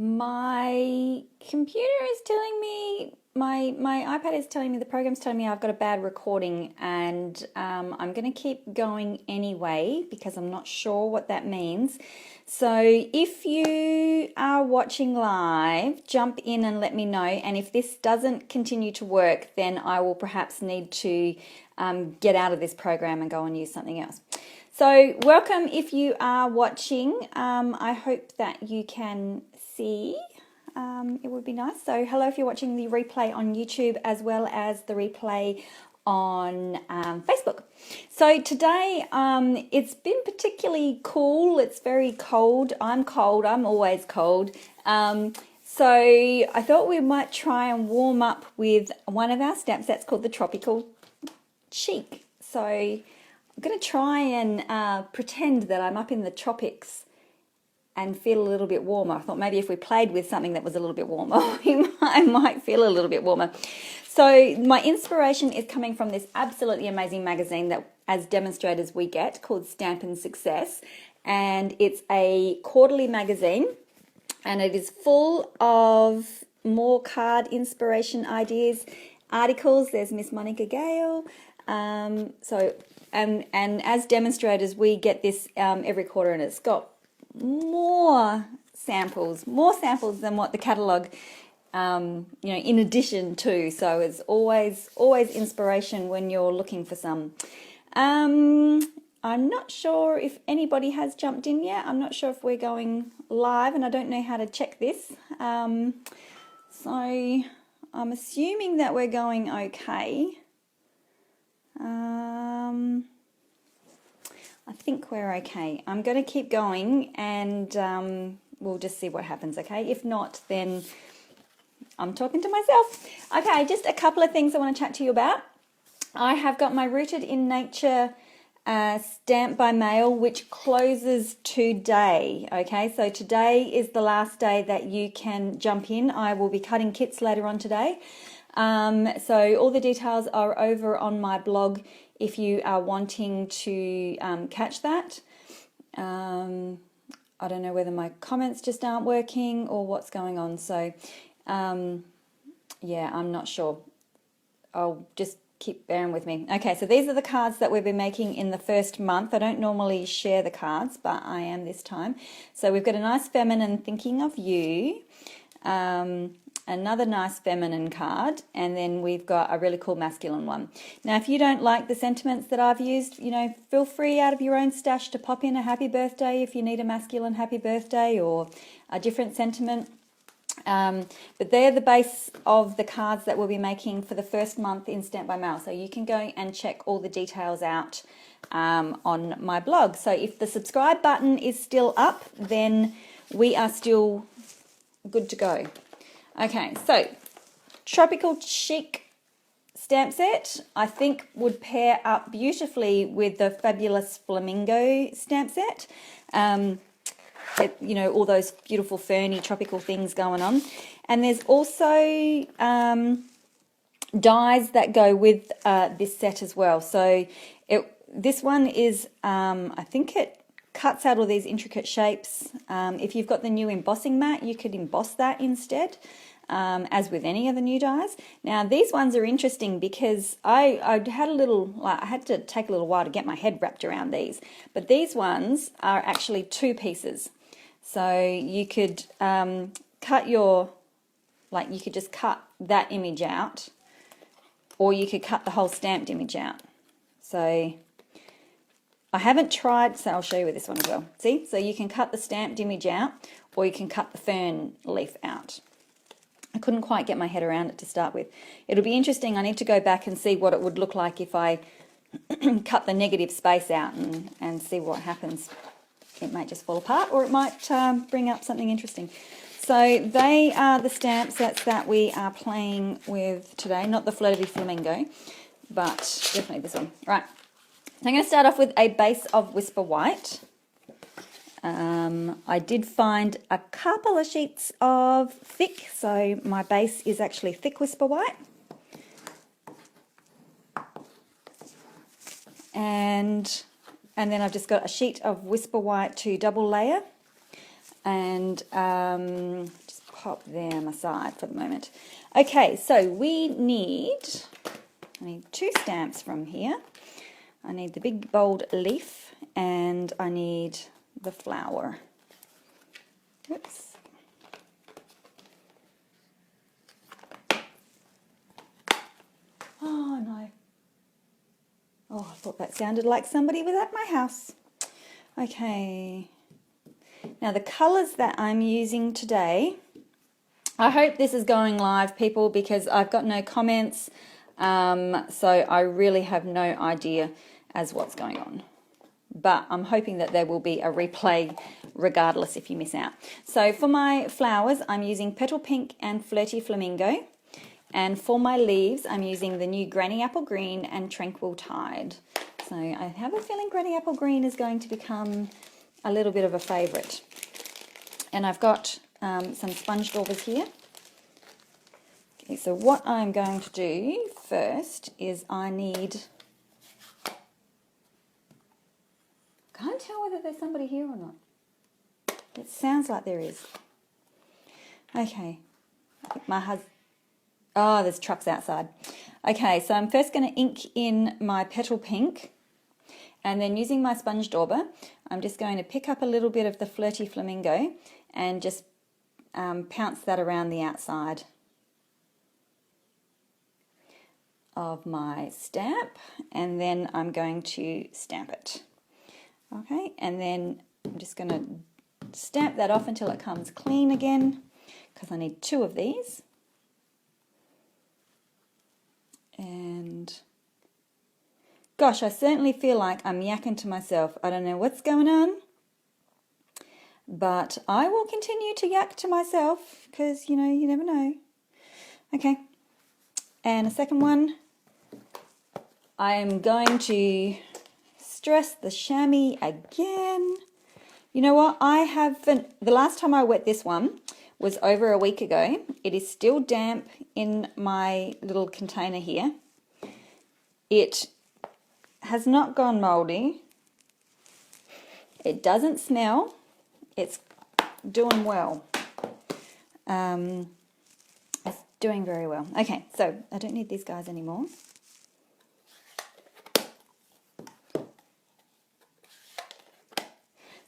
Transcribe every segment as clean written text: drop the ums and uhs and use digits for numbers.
My computer is telling me, my iPad is telling me, the program's telling me I've got a bad recording, and I'm going to keep going anyway because I'm not sure what that means. So if you are watching live, jump in and let me know, and if this doesn't continue to work, then I will perhaps need to get out of this program and go and use something else. So welcome if you are watching. I hope that you can see. It would be nice. So hello if you're watching the replay on YouTube as well as the replay on Facebook. So today it's been particularly cool. It's very cold. I'm cold. I'm always cold. So I thought we might try and warm up with one of our stamp sets called the Tropical Chic. So I'm going to try and pretend that I'm up in the tropics and feel a little bit warmer. I thought maybe if we played with something that was a little bit warmer, I might feel a little bit warmer. So my inspiration is coming from this absolutely amazing magazine that as demonstrators we get called Stampin' Success. And it's a quarterly magazine and it is full of more card inspiration ideas, articles. There's Miss Monica Gale. And as demonstrators we get this every quarter, and it's got more samples than what the catalogue in addition to. So it's always inspiration when you're looking for some. I'm not sure if anybody has jumped in yet. I'm not sure if we're going live, and I don't know how to check this. So I'm assuming that we're going okay. I think we're okay. I'm going to keep going and we'll just see what happens, okay? If not, then I'm talking to myself. Okay, just a couple of things I want to chat to you about. I have got my Rooted in Nature stamp by mail, which closes today, okay? So today is the last day that you can jump in. I will be cutting kits later on today. So all the details are over on my blog if you are wanting to catch that. I don't know whether my comments just aren't working or what's going on. So, yeah, I'm not sure. I'll just keep bearing with me. Okay, so these are the cards that we've been making in the first month. I don't normally share the cards, but I am this time. So we've got a nice feminine thinking of you. Another nice feminine card, and then we've got a really cool masculine one. Now, if you don't like the sentiments that I've used, feel free out of your own stash to pop in a happy birthday if you need a masculine happy birthday or a different sentiment. But they're the base of the cards that we'll be making for the first month in Stamp by Mail. So you can go and check all the details out on my blog. So if the subscribe button is still up, then we are still good to go. Okay, so Tropical Chic stamp set, I think would pair up beautifully with the Fabulous Flamingo stamp set. All those beautiful ferny tropical things going on. And there's also dies that go with this set as well. So this one is, I think it cuts out all these intricate shapes. If you've got the new embossing mat, you could emboss that instead, as with any of the new dies. Now these ones are interesting because I had to take a little while to get my head wrapped around these. But these ones are actually two pieces. So you could you could just cut that image out, or you could cut the whole stamped image out. So I haven't tried, so I'll show you with this one as well. See, so you can cut the stamped image out, or you can cut the fern leaf out. I couldn't quite get my head around it to start with. It'll be interesting. I need to go back and see what it would look like if I cut the negative space out and see what happens. It might just fall apart, or it might bring up something interesting. So they are the stamp sets that we are playing with today. Not the Fleur de Flamingo, but definitely this one. Right. So I'm going to start off with a base of Whisper White. I did find a couple of sheets of thick, so my base is actually thick Whisper White. And then I've just got a sheet of Whisper White to double layer. and just pop them aside for the moment. Okay, so I need 2 stamps from here. I need the big bold leaf and I need the flower. Oops. Oh no. Oh, I thought that sounded like somebody was at my house. Okay. Now the colours that I'm using today, I hope this is going live, people, because I've got no comments, so I really have no idea as what's going on. But I'm hoping that there will be a replay regardless if you miss out. So for my flowers, I'm using Petal Pink and Flirty Flamingo. And for my leaves, I'm using the new Granny Apple Green and Tranquil Tide. So I have a feeling Granny Apple Green is going to become a little bit of a favourite. And I've got some sponge daubers here. Okay, so what I'm going to do first is I can't tell whether there's somebody here or not. It sounds like there is. Okay, I think my husband... Oh, there's trucks outside. Okay, so I'm first going to ink in my Petal Pink, and then using my sponge dauber, I'm just going to pick up a little bit of the Flirty Flamingo and just pounce that around the outside of my stamp, and then I'm going to stamp it. Okay, and then I'm just going to stamp that off until it comes clean again, because I need 2 of these. And gosh, I certainly feel like I'm yakking to myself. I don't know what's going on, but I will continue to yak to myself because, you know, you never know. Okay, and a second one. I am going to stress the chamois again. You know what? The last time I wet this one was over a week ago. It is still damp in my little container here. It has not gone mouldy. It doesn't smell. It's doing well. It's doing very well. Okay, so I don't need these guys anymore.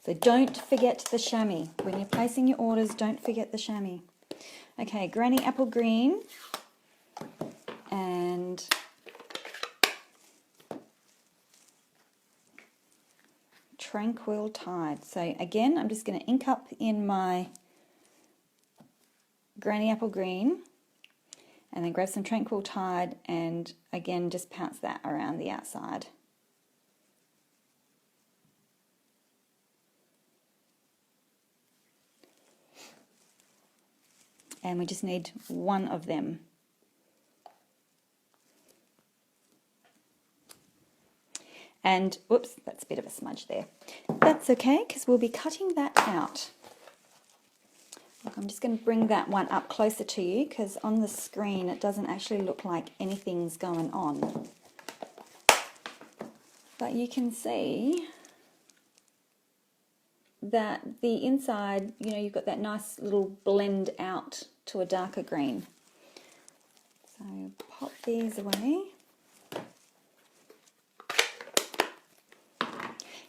So don't forget the chamois. When you're placing your orders, don't forget the chamois. Okay, Granny Apple Green and Tranquil Tide. So again, I'm just going to ink up in my Granny Apple Green and then grab some Tranquil Tide and again just pounce that around the outside. And we just need 1 of them. And, oops, that's a bit of a smudge there. That's okay, because we'll be cutting that out. Look, I'm just going to bring that one up closer to you, because on the screen it doesn't actually look like anything's going on. But you can see that the inside, you know, you've got that nice little blend out to a darker green. So pop these away.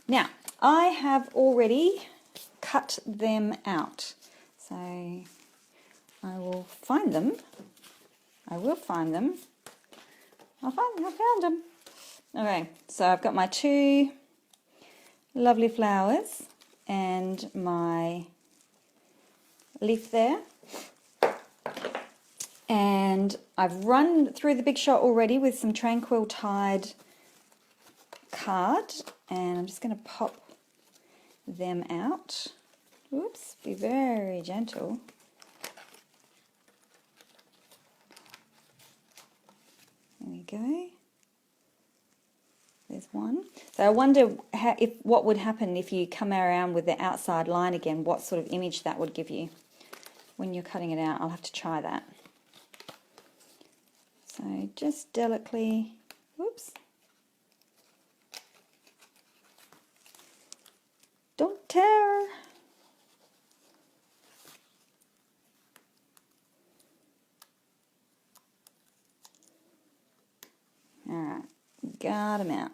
Now, I have already cut them out. So I will find them. I found them. I found them. Okay, so I've got my 2 lovely flowers and my leaf there. And I've run through the Big Shot already with some Tranquil Tide card, and I'm just going to pop them out. Oops, be very gentle. There we go. There's one. So I wonder what would happen if you come around with the outside line again, what sort of image that would give you when you're cutting it out. I'll have to try that. So just delicately, whoops. Don't tear. Discard them out.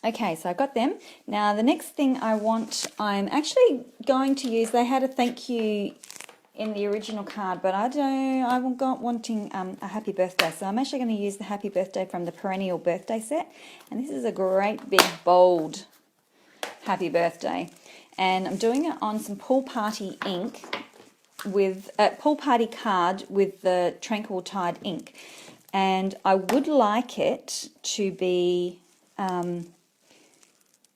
Okay, so I've got them. Now the next thing I want, I'm actually going to use, they had a thank you in the original card, but I'm wanting a happy birthday. So I'm actually going to use the happy birthday from the perennial birthday set. And this is a great big bold happy birthday. And I'm doing it on some pool party ink with a pool party card with the Tranquil tied ink. And I would like it to be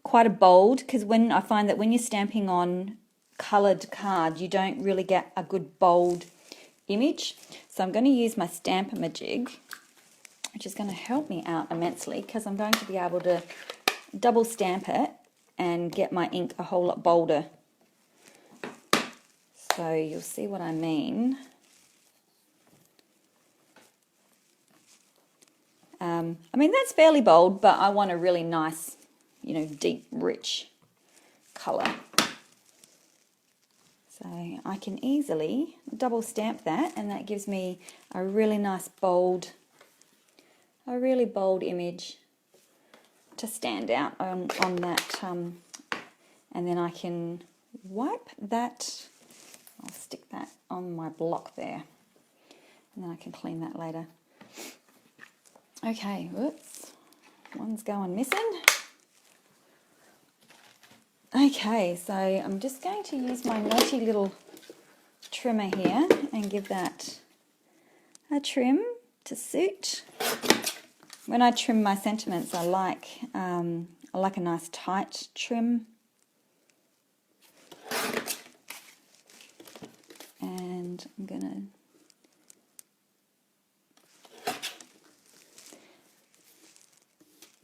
quite a bold, because when I find that when you're stamping on coloured card, you don't really get a good bold image. So I'm going to use my Stampin' jig, which is going to help me out immensely, because I'm going to be able to double stamp it and get my ink a whole lot bolder. So you'll see what I mean. I mean, that's fairly bold, but I want a really nice, you know, deep, rich colour. So I can easily double stamp that, and that gives me a really nice bold, a really bold image to stand out on that. And then I can wipe that, I'll stick that on my block there, and then I can clean that later. Okay, whoops, one's going missing. Okay, so I'm just going to use my naughty little trimmer here and give that a trim to suit. When I trim my sentiments, I like a nice tight trim. And I'm gonna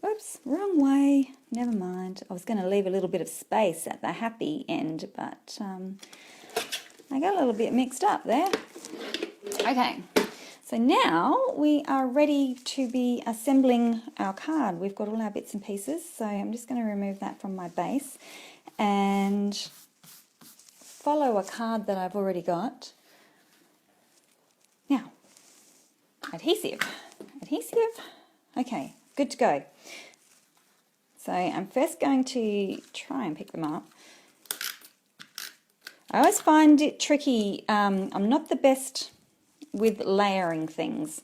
oops, wrong way. Never mind. I was going to leave a little bit of space at the happy end, but I got a little bit mixed up there. Okay, so now we are ready to be assembling our card. We've got all our bits and pieces, so I'm just going to remove that from my base and follow a card that I've already got. Now, adhesive. Okay, good to go. So I'm first going to try and pick them up. I always find it tricky. I'm not the best with layering things.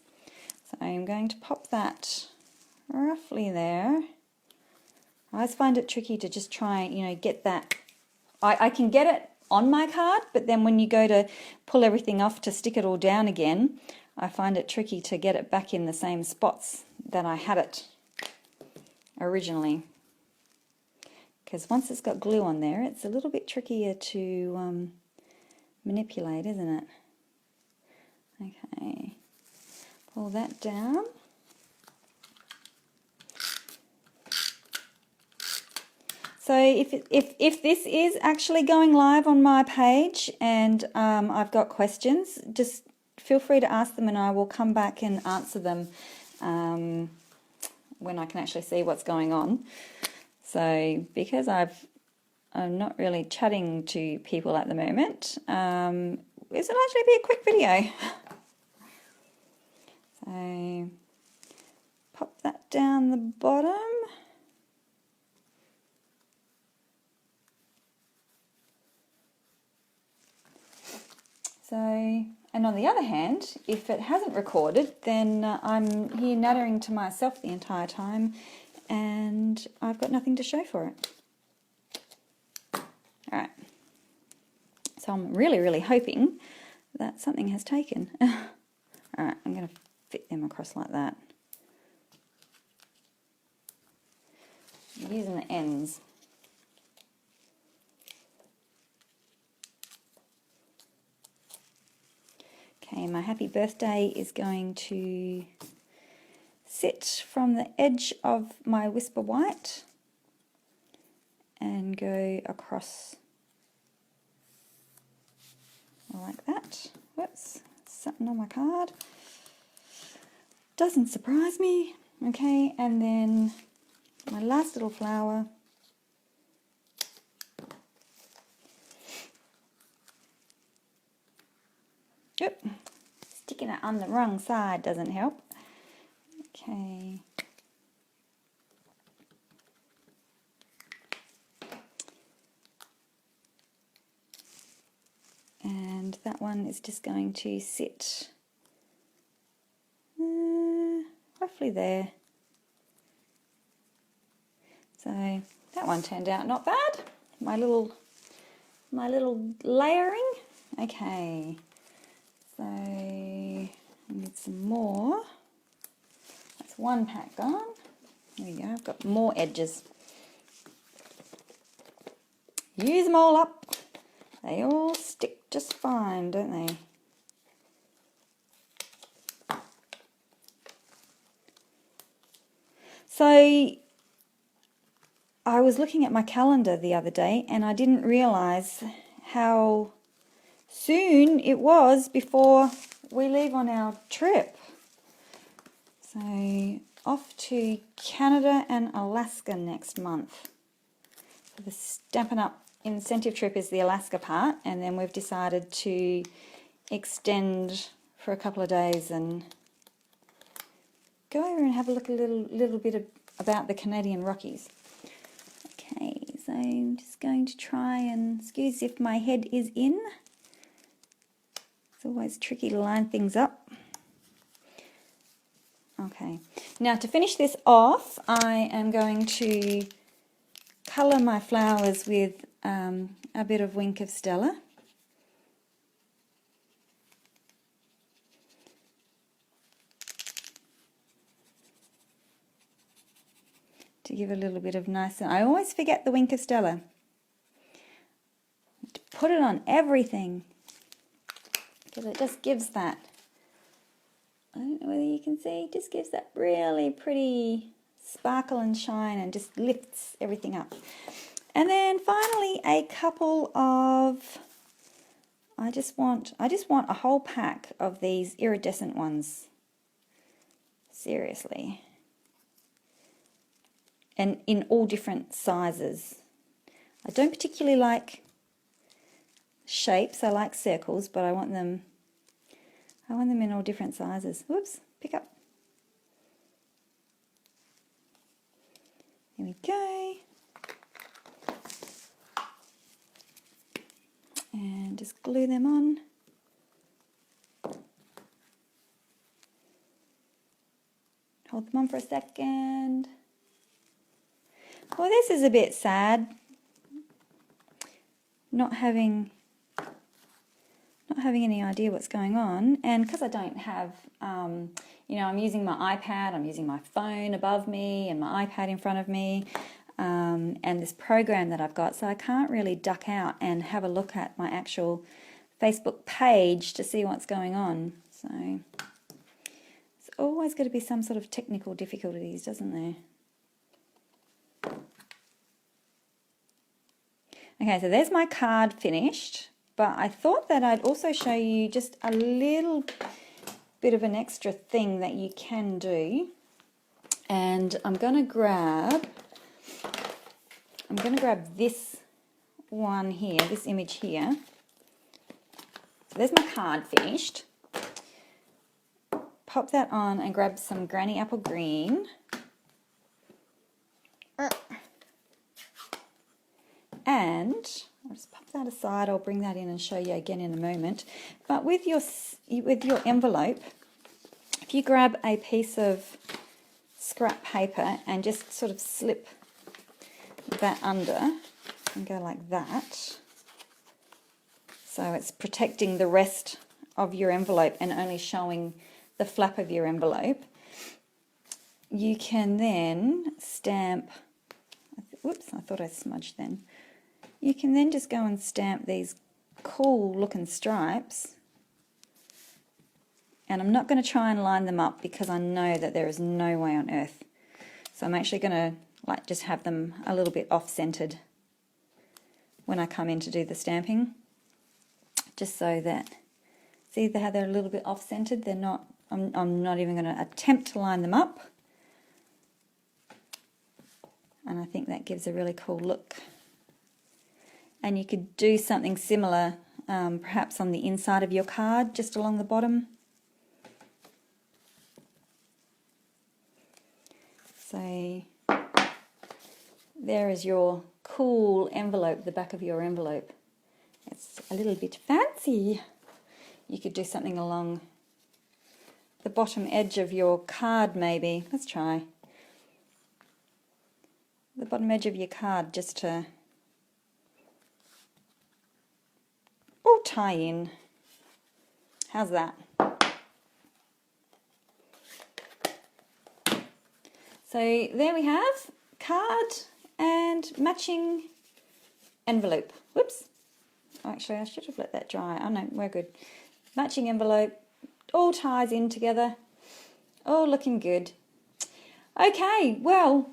So I'm going to pop that roughly there. I always find it tricky to just try, you know, get that. I can get it on my card, but then when you go to pull everything off to stick it all down again, I find it tricky to get it back in the same spots that I had it originally, because once it's got glue on there, it's a little bit trickier to manipulate, isn't it? Okay, pull that down. So if this is actually going live on my page and I've got questions, just feel free to ask them and I will come back and answer them when I can actually see what's going on. So because I'm not really chatting to people at the moment, this will actually be a quick video. So pop that down the bottom. So, and on the other hand, if it hasn't recorded, then I'm here nattering to myself the entire time and I've got nothing to show for it. Alright, so I'm really, really hoping that something has taken. Alright, I'm going to fit them across like that. I'm using the ends. Okay, my happy birthday is going to sit from the edge of my Whisper White and go across like that. Whoops, something on my card. Doesn't surprise me. Okay, and then my last little flower. Yep, sticking it on the wrong side doesn't help. Okay, And that one is just going to sit roughly there. So that one turned out not bad. My little layering. Okay, so I need some more. That's one pack gone. There we go, I've got more edges. Use them all up. They all stick just fine, don't they? So I was looking at my calendar the other day and I didn't realise how soon it was before we leave on our trip. So off to Canada and Alaska next month. So the Stampin' Up! Incentive trip is the Alaska part, and then we've decided to extend for a couple of days and go over and have a look a little bit about the Canadian Rockies. Okay, so I'm just going to try and excuse if my head is in. It's always tricky to line things up. Okay, now to finish this off, I am going to colour my flowers with a bit of Wink of Stella. To give a little bit of nice, I always forget the Wink of Stella. To put it on everything, because it just gives that, I don't know whether you can see, it just gives that really pretty sparkle and shine and just lifts everything up. And then finally a couple of, I just want a whole pack of these iridescent ones. Seriously. And in all different sizes. I don't particularly like shapes, I like circles, but I want them in all different sizes. Whoops, pick up. Here we go. And just glue them on. Hold them on for a second. Well, this is a bit sad. Not having any idea what's going on, and because I don't have, you know, I'm using my iPad, I'm using my phone above me and my iPad in front of me, and this program that I've got, so I can't really duck out and have a look at my actual Facebook page to see what's going on. So it's always got to be some sort of technical difficulties, doesn't there? Okay, so there's my card finished, but I thought that I'd also show you just a little bit of an extra thing that you can do. And I'm going to grab this one here, this image here. So there's my card finished. Pop that on and grab some Granny Apple Green. And I'll just pop that aside. I'll bring that in and show you again in a moment. But with your envelope, if you grab a piece of scrap paper and just sort of slip that under and go like that, so it's protecting the rest of your envelope and only showing the flap of your envelope, you can then stamp, whoops, I thought I smudged then. You can then just go and stamp these cool looking stripes, and I'm not going to try and line them up because I know that there is no way on earth. So I'm actually going to just have them a little bit off-centered when I come in to do the stamping, just so that, see how they're a little bit off-centered? They're not, I'm not even going to attempt to line them up, and I think that gives a really cool look. And you could do something similar perhaps on the inside of your card, just along the bottom. So there is your cool envelope, the back of your envelope. It's a little bit fancy, you could do something along the bottom edge of your card maybe. Let's try. The bottom edge of your card just to all tie in. How's that? So there we have card and matching envelope. Whoops. Actually, I should have let that dry. Oh no, we're good. Matching envelope, all ties in together. All looking good. Okay, well,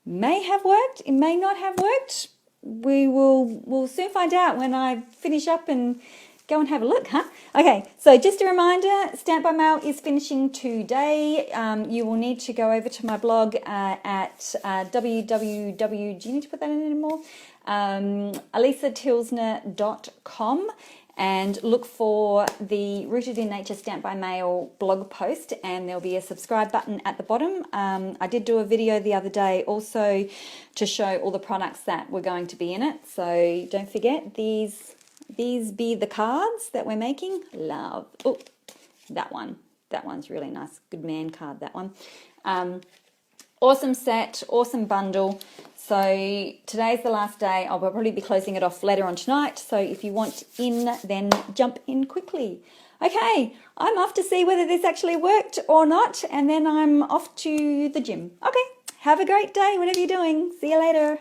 may have worked, it may not have worked. We'll soon find out when I finish up and go and have a look, huh? Okay, so just a reminder, Stamp by Mail is finishing today. You will need to go over to my blog at www, do you need to put that in anymore? alisatilsner.com, and look for the Rooted in Nature Stamp by Mail blog post, and there'll be a subscribe button at the bottom. I did do a video the other day also to show all the products that were going to be in it, so don't forget these be the cards that we're making. Love. Oh, that one's really nice. Good man card, that one. Awesome set, awesome bundle. So today's the last day. I'll probably be closing it off later on tonight. So if you want in, then jump in quickly. Okay, I'm off to see whether this actually worked or not, and then I'm off to the gym. Okay, have a great day, whatever you're doing. See you later.